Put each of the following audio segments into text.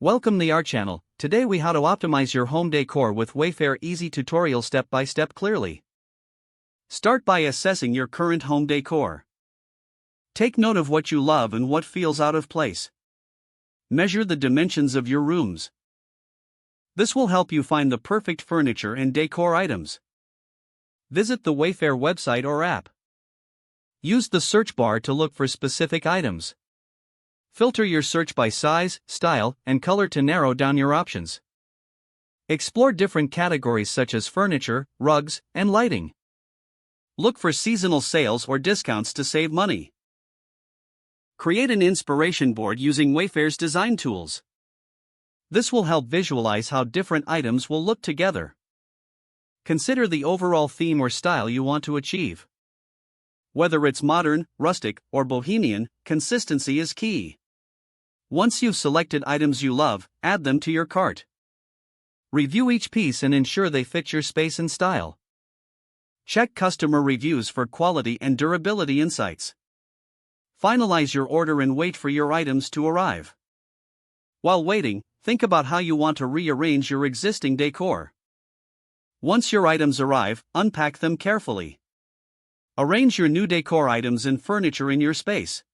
Welcome to our channel. Today we how to optimize your home decor with Wayfair easy tutorial step by step clearly. Start by assessing your current home decor. Take note of what you love and what feels out of place. Measure the dimensions of your rooms. This will help you find the perfect furniture and decor items. Visit the Wayfair website or app. Use the search bar to look for specific items. Filter your search by size, style, and color to narrow down your options. Explore different categories such as furniture, rugs, and lighting. Look for seasonal sales or discounts to save money. Create an inspiration board using Wayfair's design tools. This will help visualize how different items will look together. Consider the overall theme or style you want to achieve. Whether it's modern, rustic, or bohemian, consistency is key. Once you've selected items you love, add them to your cart. Review each piece and ensure they fit your space and style. Check customer reviews for quality and durability insights. Finalize your order and wait for your items to arrive. While waiting, think about how you want to rearrange your existing decor. Once your items arrive, unpack them carefully. Arrange your new decor items and furniture in your space.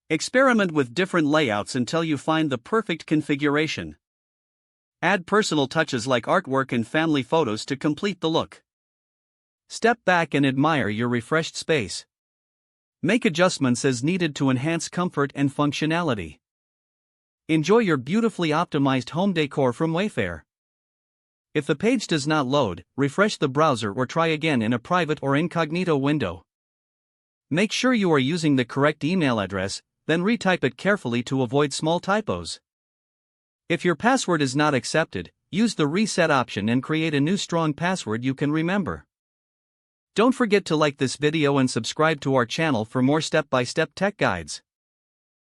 Experiment with different layouts until you find the perfect configuration. Add personal touches like artwork and family photos to complete the look. Step back and admire your refreshed space. Make adjustments as needed to enhance comfort and functionality. Enjoy your beautifully optimized home decor from Wayfair. If the page does not load, refresh the browser or try again in a private or incognito window. Make sure you are using the correct email address, then retype it carefully to avoid small typos. If your password is not accepted, use the reset option and create a new strong password you can remember. Don't forget to like this video and subscribe to our channel for more step-by-step tech guides.